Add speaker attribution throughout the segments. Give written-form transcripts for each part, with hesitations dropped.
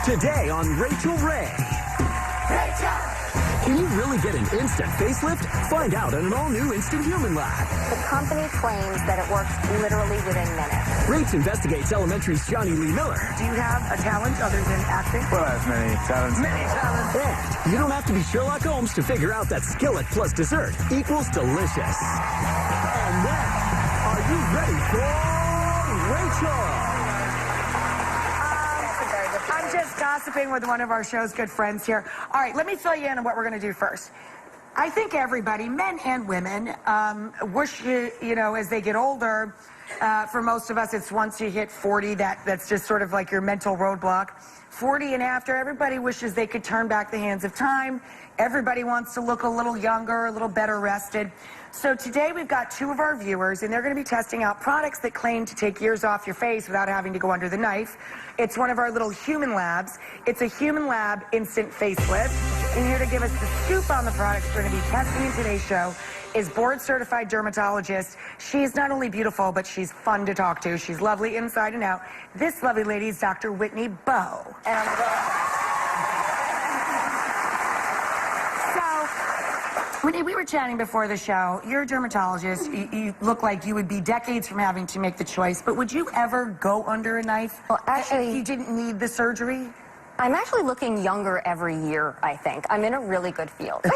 Speaker 1: Today on Rachael Ray. Rachael! Can you really get an instant facelift? Find out in an all-new Instant Human Lab.
Speaker 2: The company claims that it works literally within minutes.
Speaker 1: Rates investigates Elementary's Johnny Lee Miller.
Speaker 3: Do you have a talent other than acting?
Speaker 4: Well, I have many talents.
Speaker 3: Many talents.
Speaker 1: And you don't have to be Sherlock Holmes to figure out that skillet plus dessert equals delicious. And now, are you ready for Rachael?
Speaker 3: I'm just gossiping with one of our show's good friends here. All right, let me fill you in on what we're going to do first. I think everybody, men and women, wish, you know, as they get older, for most of us, it's once you hit 40, that's just sort of like your mental roadblock. 40 and after, everybody wishes they could turn back the hands of time. Everybody wants to look a little younger, a little better rested. So today we've got two of our viewers, and they're going to be testing out products that claim to take years off your face without having to go under the knife. It's one of our little human labs. It's a human lab instant facelift. And here to give us the scoop on the products we're going to be testing in today's show is board-certified dermatologist. She's not only beautiful, but she's fun to talk to. She's lovely inside and out. This lovely lady is Dr. Whitney Bowe. And I'm Whitney, we were chatting before the show. You're a dermatologist. You look like you would be decades from having to make the choice, but would you ever go under a knife?
Speaker 2: Well, actually,
Speaker 3: if you didn't need the surgery?
Speaker 2: I'm actually looking younger every year, I think. I'm in a really good field.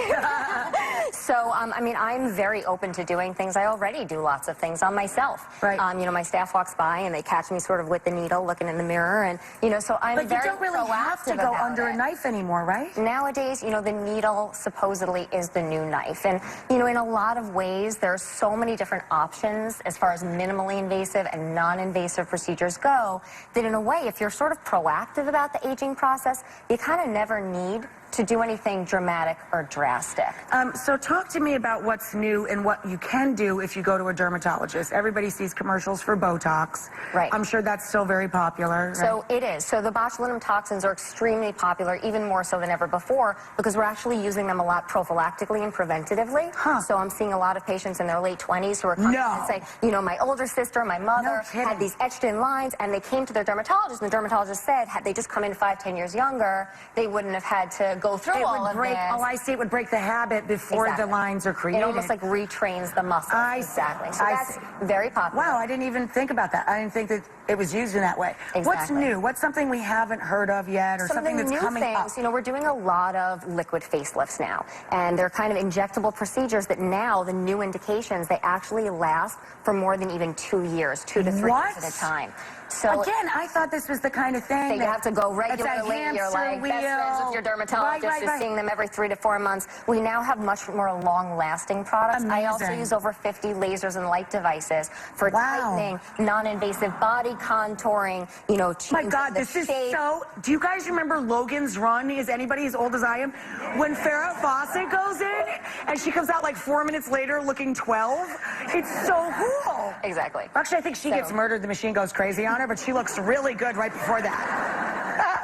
Speaker 2: So, I mean, I'm very open to doing things. I already do lots of things on myself.
Speaker 3: Right.
Speaker 2: You know, my staff walks by and they catch me sort of with the needle looking in the mirror, and, you know, so I'm very proactive.
Speaker 3: But you don't really have to go under a knife anymore, right?
Speaker 2: Nowadays, you know, the needle supposedly is the new knife. And, you know, in a lot of ways, there are so many different options as far as minimally invasive and non-invasive procedures go, that in a way, if you're sort of proactive about the aging process, you kind of never need to do anything dramatic or drastic.
Speaker 3: So talk to me about what's new and what you can do if you go to a dermatologist. Everybody sees commercials for Botox.
Speaker 2: Right.
Speaker 3: I'm sure that's still very popular. Right?
Speaker 2: So it is. So the botulinum toxins are extremely popular, even more so than ever before, because we're actually using them a lot prophylactically and preventatively.
Speaker 3: Huh.
Speaker 2: So I'm seeing a lot of patients in their late 20s who are coming and say, you know, my older sister, my mother had these etched in lines, and they came to their dermatologist, and the dermatologist said, had they just come in 5-10 years younger, they wouldn't have had to go through all of this.
Speaker 3: Oh, I see. It would break the habit before the lines are created.
Speaker 2: It almost like retrains the muscles. Exactly. So that's very popular.
Speaker 3: Wow, I didn't even think about that. I didn't think that it was used in that way.
Speaker 2: Exactly.
Speaker 3: What's new? What's something we haven't heard of yet, or something that's coming up?
Speaker 2: You know, we're doing a lot of liquid facelifts now, and they're kind of injectable procedures that now, the new indications, they actually last for more than even 2 years, 2 to 3 years at a time. So
Speaker 3: again, I thought this was the kind of thing
Speaker 2: that you have to go regularly. You're like best friends with your dermatologist. You're seeing them every 3 to 4 months. We now have much more long-lasting products.
Speaker 3: Amazing.
Speaker 2: I also use over 50 lasers and light devices for tightening, non-invasive body contouring. You know,
Speaker 3: my God, this is so. Do you guys remember Logan's Run? Is anybody as old as I am? When Farrah Fawcett goes in and she comes out like 4 minutes later looking 12. It's so cool.
Speaker 2: Exactly.
Speaker 3: Actually, I think she gets murdered. The machine goes crazy on her, but she looks really good right before that.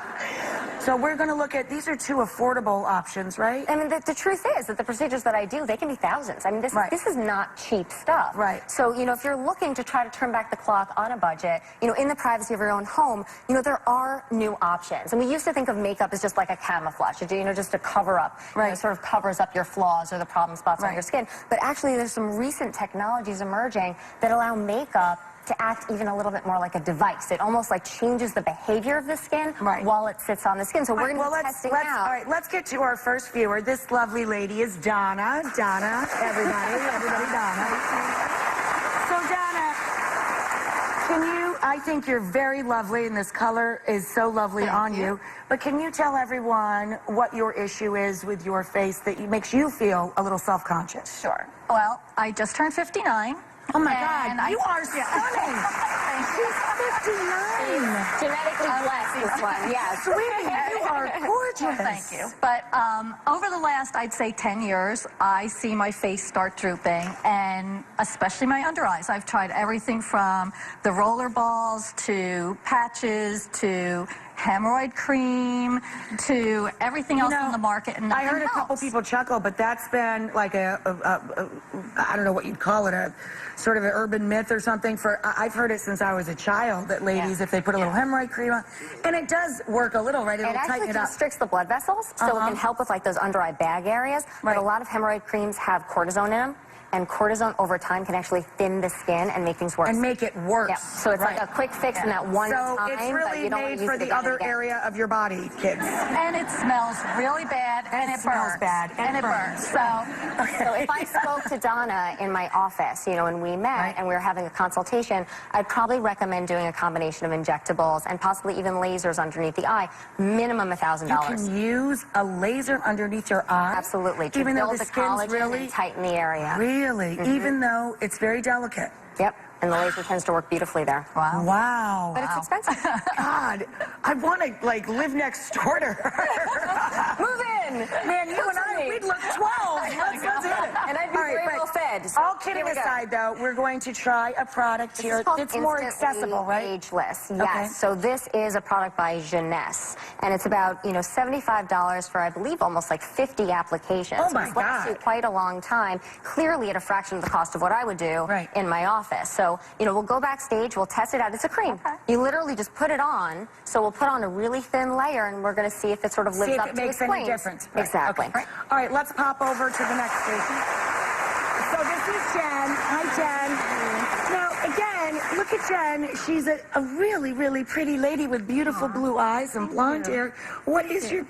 Speaker 3: So we're going to look at, these are two affordable options, right?
Speaker 2: I mean, the truth is that the procedures that I do, they can be thousands. I mean, this is not cheap stuff.
Speaker 3: Right.
Speaker 2: So, you know, if you're looking to try to turn back the clock on a budget, you know, in the privacy of your own home, you know, there are new options. And we used to think of makeup as just like a camouflage, you know, just to cover up.
Speaker 3: Right.
Speaker 2: You know, sort of covers up your flaws or the problem spots on your skin. But actually, there's some recent technologies emerging that allow makeup to act even a little bit more like a device. It almost like changes the behavior of the skin while it sits on the skin. So we're going to be testing out.
Speaker 3: All right, let's get to our first viewer. This lovely lady is Donna. Donna, everybody, Donna. So Donna, I think you're very lovely, and this color is so lovely on you. But can you tell everyone what your issue is with your face that makes you feel a little self-conscious?
Speaker 5: Sure. Well, I just turned 59.
Speaker 3: Oh my God, you are stunning.
Speaker 5: She's
Speaker 2: 59. Genetically blessed, this one. Yes.
Speaker 3: Sweetie, you are gorgeous.
Speaker 5: Thank you. But over the last, I'd say 10 years, I see my face start drooping, and especially my under eyes. I've tried everything from the roller balls to patches to hemorrhoid cream to everything else on the market, and
Speaker 3: I
Speaker 5: nothing
Speaker 3: heard a couple
Speaker 5: helps.
Speaker 3: people chuckle, but that's been like I don't know what you'd call it, a sort of an urban myth or something. I've heard it since I was a child that ladies, if they put a little hemorrhoid cream on, and it does work a little, right? It'll
Speaker 2: It actually
Speaker 3: tighten it up.
Speaker 2: constricts the blood vessels, so it can help with like those under eye bag areas.
Speaker 3: Right.
Speaker 2: But a lot of hemorrhoid creams have cortisone in them, and cortisone over time can actually thin the skin and make things worse.
Speaker 3: And make it worse.
Speaker 2: Yep. So it's like a quick fix in that one
Speaker 3: So
Speaker 2: time,
Speaker 3: it's
Speaker 2: but
Speaker 3: really
Speaker 2: you don't want
Speaker 3: made
Speaker 2: to use
Speaker 3: for
Speaker 2: it
Speaker 3: the
Speaker 2: again and
Speaker 3: other
Speaker 2: again.
Speaker 3: area of your body, kids.
Speaker 5: And it smells really bad, and it
Speaker 3: smells
Speaker 5: burns.
Speaker 3: bad, and it burns.
Speaker 2: So if I spoke to Donna in my office, you know, when we met and we were having a consultation, I'd probably recommend doing a combination of injectables and possibly even lasers underneath the eye, minimum $1,000.
Speaker 3: You can use a laser underneath your eye?
Speaker 2: Absolutely, to
Speaker 3: Even though
Speaker 2: build
Speaker 3: the
Speaker 2: the
Speaker 3: skin's
Speaker 2: collagen
Speaker 3: really...
Speaker 2: and tighten the area.
Speaker 3: Really? Even though it's very delicate?
Speaker 2: Yep, and the laser tends to work beautifully there.
Speaker 5: Wow.
Speaker 3: Wow.
Speaker 2: But it's expensive.
Speaker 3: God, I want to, like, live next door to her.
Speaker 2: Move in!
Speaker 3: Man, you and I, we'd look 12. Let's hit it.
Speaker 2: And I'd be very well fed. So
Speaker 3: All kidding
Speaker 2: here we go.
Speaker 3: aside, though, we're going to try a product
Speaker 2: This
Speaker 3: here
Speaker 2: is called
Speaker 3: that's more
Speaker 2: Instantly
Speaker 3: accessible, right?
Speaker 2: Ageless, yes.
Speaker 3: Okay.
Speaker 2: So this is a product by Jeunesse, and it's about $75 for I believe almost like 50 applications.
Speaker 3: Oh my
Speaker 2: It lasts you
Speaker 3: God.
Speaker 2: quite a long time. Clearly at a fraction of the cost of what I would do in my office. So we'll go backstage, we'll test it out. It's a cream.
Speaker 5: Okay.
Speaker 2: You literally just put it on. So we'll put on a really thin layer, and we're going to see if it sort of lives
Speaker 3: See if
Speaker 2: up
Speaker 3: it
Speaker 2: to
Speaker 3: makes
Speaker 2: its
Speaker 3: any
Speaker 2: claims.
Speaker 3: difference. Right.
Speaker 2: Exactly.
Speaker 3: Okay. All right, let's pop over to the next station. So this is Jen. Hi, Jen. Now, again, look at Jen. She's a really, really pretty lady with beautiful blue eyes and blonde hair. What is your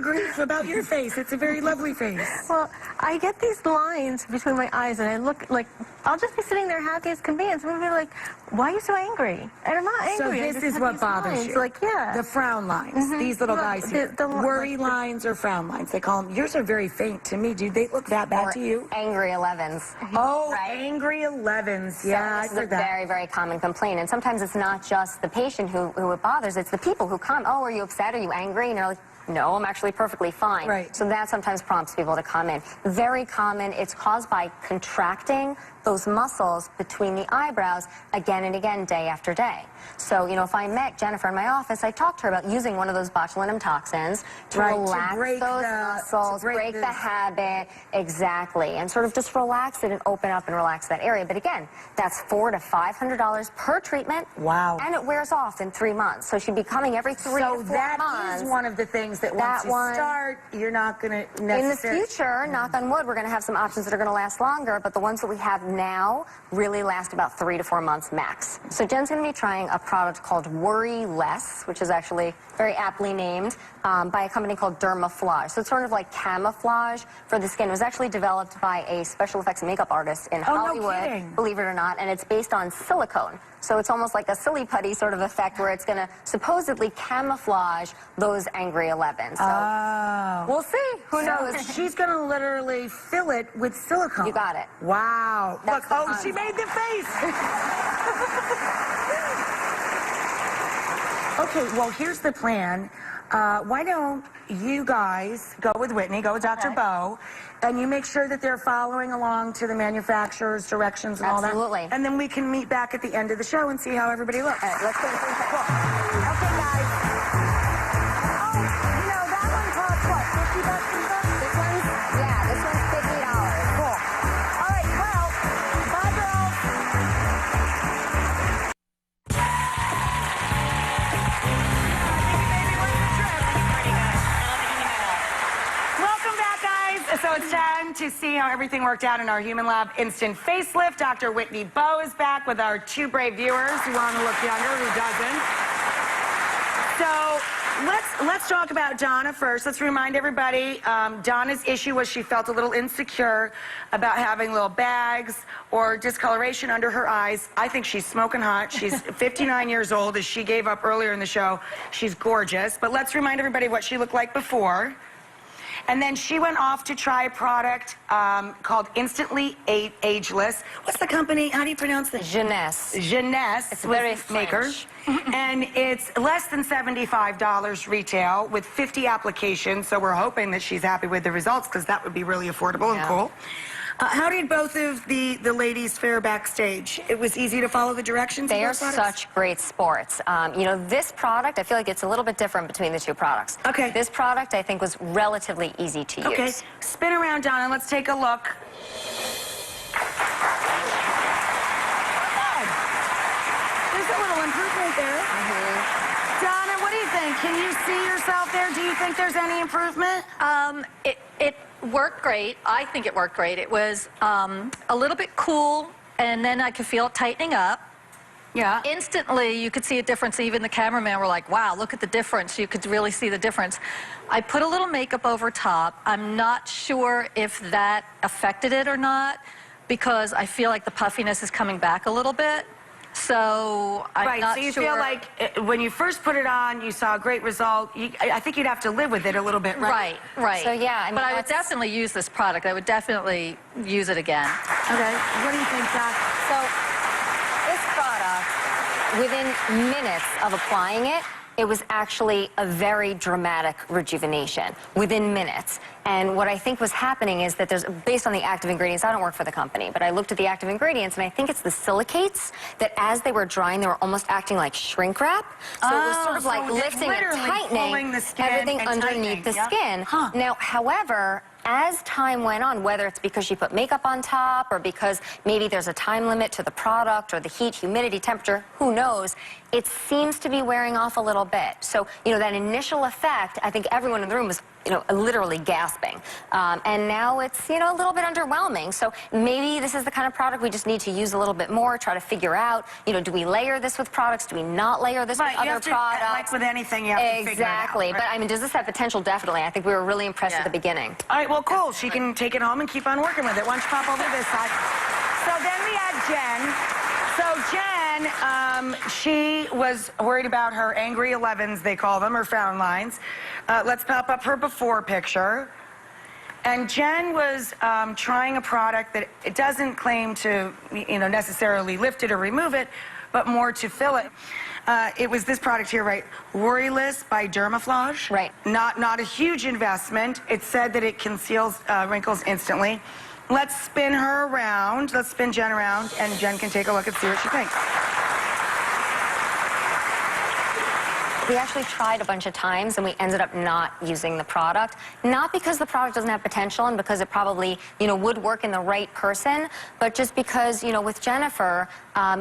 Speaker 3: grief about your face? It's a very lovely face.
Speaker 4: Well, I get these lines between my eyes, and I look like I'll just be sitting there happy as can be, and someone will be like, "Why are you so angry?" And I'm not angry.
Speaker 3: So
Speaker 4: I
Speaker 3: this
Speaker 4: just
Speaker 3: is
Speaker 4: have
Speaker 3: what
Speaker 4: these
Speaker 3: bothers
Speaker 4: lines.
Speaker 3: you.
Speaker 4: Like, yeah.
Speaker 3: The frown lines. These little
Speaker 4: Well,
Speaker 3: guys here.
Speaker 4: the
Speaker 3: Worry lines or frown lines. They call them. Yours are very faint to me. Do they look that bad
Speaker 2: Or
Speaker 3: to you?
Speaker 2: angry 11s.
Speaker 3: Oh,
Speaker 2: Right.
Speaker 3: angry 11s. Yeah,
Speaker 2: This
Speaker 3: I've
Speaker 2: is a
Speaker 3: heard that.
Speaker 2: very, very common complaint. And sometimes it's not just the patient who it bothers, it's the people who come, oh, are you upset? Are you angry? And you're like, no, I'm actually perfectly fine.
Speaker 3: Right.
Speaker 2: So that sometimes prompts people to come in. Very common. It's caused by contracting those muscles between the eyebrows again and again, day after day. So, if I met Jennifer in my office, I talked to her about using one of those botulinum toxins to
Speaker 3: Right, to
Speaker 2: relax
Speaker 3: break
Speaker 2: those
Speaker 3: the-
Speaker 2: muscles,
Speaker 3: to break
Speaker 2: break
Speaker 3: the-
Speaker 2: the habit, exactly, and sort of just relax it and open up and relax that area. But again, that's $400 to $500 per treatment.
Speaker 3: Wow.
Speaker 2: And it wears off in 3 months. So she'd be coming every 3 to 4
Speaker 3: So that
Speaker 2: months.
Speaker 3: is one of the things that once
Speaker 2: That
Speaker 3: you
Speaker 2: one-
Speaker 3: start, you're not going to
Speaker 2: In the
Speaker 3: necessarily...
Speaker 2: future, knock on wood, we're going to have some options that are going to last longer, but the ones that we have now really last about 3 to 4 months max. So Jen's going to be trying a product called Worry Less, which is actually very aptly named by a company called Dermaflage. So it's sort of like camouflage for the skin. It was actually developed by a special effects makeup artist in
Speaker 3: no
Speaker 2: Hollywood,
Speaker 3: kidding.
Speaker 2: believe it or not, and it's based on silicone. So it's almost like a silly putty sort of effect where it's going to supposedly camouflage those angry 11s. So we'll see. Who knows?
Speaker 3: So she's going to literally fill it with silicone.
Speaker 2: You got it.
Speaker 3: Wow.
Speaker 2: That's
Speaker 3: Look,
Speaker 2: the
Speaker 3: oh,
Speaker 2: concept.
Speaker 3: she made the face. Okay, well, here's the plan. Why don't you guys go with Whitney, go with Dr. Bowe, and you make sure that they're following along to the manufacturer's directions and all that.
Speaker 2: Absolutely.
Speaker 3: And then we can meet back at the end of the show and see how everybody looks.
Speaker 2: All right, let's go.
Speaker 3: Okay, guys. Oh, that one costs what, $50 or something?
Speaker 2: This one's $50.
Speaker 3: Cool. All right, well, bye, girls. Welcome back, guys. So it's time to see how everything worked out in our Human Lab Instant Facelift. Dr. Whitney Bowe is back with our 2 brave viewers who want to look younger, who doesn't. So let's talk about Donna first. Let's remind everybody, Donna's issue was she felt a little insecure about having little bags or discoloration under her eyes. I think she's smoking hot. She's 59 years old, as she gave up earlier in the show. She's gorgeous. But let's remind everybody what she looked like before. And then she went off to try a product called Instantly Ageless. What's the company? How do you pronounce this?
Speaker 2: Jeunesse.
Speaker 3: Jeunesse.
Speaker 2: It's very
Speaker 3: was the maker.
Speaker 2: French.
Speaker 3: And it's less than $75 retail with 50 applications. So we're hoping that she's happy with the results, because that would be really affordable and cool. How did both of the ladies fare backstage? It was easy to follow the directions?
Speaker 2: They are
Speaker 3: of both products?
Speaker 2: such great sports. You know, this product, I feel like it's a little bit different between the two products.
Speaker 3: Okay.
Speaker 2: This product, I think, was relatively easy to use.
Speaker 3: Okay, spin around, Donna. Let's take a look. There's a little improvement there. Donna, what do you think? Can you see yourself there? Do you think there's any improvement?
Speaker 5: It worked great. I think it worked great. It was a little bit cool, and then I could feel it tightening up.
Speaker 3: Yeah.
Speaker 5: Instantly, you could see a difference. Even the cameraman were like, wow, look at the difference. You could really see the difference. I put a little makeup over top. I'm not sure if that affected it or not, because I feel like the puffiness is coming back a little bit. So I'm not
Speaker 3: so you
Speaker 5: sure.
Speaker 3: feel like when you first put it on, you saw a great result. I think you'd have to live with it a little bit, right?
Speaker 5: Right.
Speaker 2: So, yeah, I mean,
Speaker 5: but I would definitely use this product. I would definitely use it again.
Speaker 3: Okay. What do you think, Doc?
Speaker 2: So this product, within minutes of applying it, it was actually a very dramatic rejuvenation within minutes. And what I think was happening is that based on the active ingredients, I don't work for the company, but I looked at the active ingredients, and I think it's the silicates that as they were drying, they were almost acting like shrink wrap. So it was sort of like lifting and tightening everything underneath the skin.
Speaker 3: Huh.
Speaker 2: Now, however, as time went on, whether it's because she put makeup on top or because maybe there's a time limit to the product or the heat, humidity, temperature, who knows, it seems to be wearing off a little bit. So, you know, that initial effect, I think everyone in the room was, you know, literally gasping. And now it's, you know, a little bit underwhelming. So maybe this is the kind of product we just need to use a little bit more, try to figure out, you know, do we layer this with products? Do we not layer this with other products?
Speaker 3: Like with anything, you have to figure it out.
Speaker 2: Exactly. But I mean, does this have potential? Definitely. I think we were really impressed at the beginning.
Speaker 3: All right, well, cool. She can take it home and keep on working with it. Why don't you pop over this side? So then we had Jen. So Jen, she was worried about her angry 11s, they call them, or frown lines. Let's pop up her before picture. And Jen was trying a product that it doesn't claim to, you know, necessarily lift it or remove it, but more to fill it. It was this product here, right? Worryless by Dermaflage.
Speaker 2: Right.
Speaker 3: Not a huge investment. It said that it conceals wrinkles instantly. Let's spin her around. Let's spin Jen around, and Jen can take a look and see what she thinks.
Speaker 2: We actually tried a bunch of times, and we ended up not using the product. Not because the product doesn't have potential and because it probably, you know, would work in the right person, but just because, you know, with Jennifer,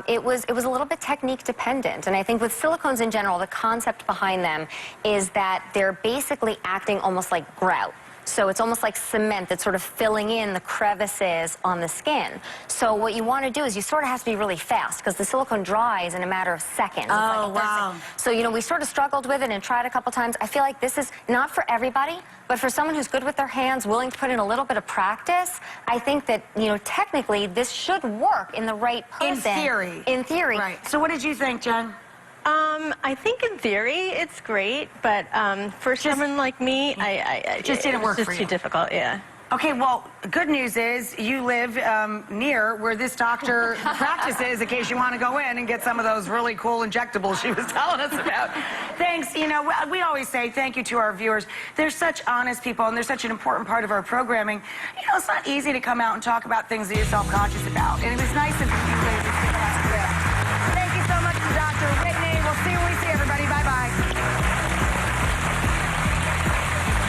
Speaker 2: it was a little bit technique dependent. And I think with silicones in general, the concept behind them is that they're basically acting almost like grout. So it's almost like cement that's sort of filling in the crevices on the skin. So what you want to do is you sort of have to be really fast because the silicone dries in a matter of seconds.
Speaker 3: Oh, wow.
Speaker 2: So, you know, we sort of struggled with it and tried a couple times. I feel like this is not for everybody, but for someone who's good with their hands, willing to put in a little bit of practice, I think that, you know, technically this should work in the right person.
Speaker 3: In theory.
Speaker 2: In theory.
Speaker 3: Right. So what did you think, Jen?
Speaker 4: I think in theory it's great, but for someone like me, I
Speaker 3: just didn't work
Speaker 4: it's
Speaker 3: for
Speaker 4: just
Speaker 3: you.
Speaker 4: too difficult, yeah.
Speaker 3: Okay, well, good news is you live near where this doctor practices in case you want to go in and get some of those really cool injectables she was telling us about. Thanks. You know, we always say thank you to our viewers. They're such honest people, and they're such an important part of our programming. You know, it's not easy to come out and talk about things that you're self-conscious about. And it was nice of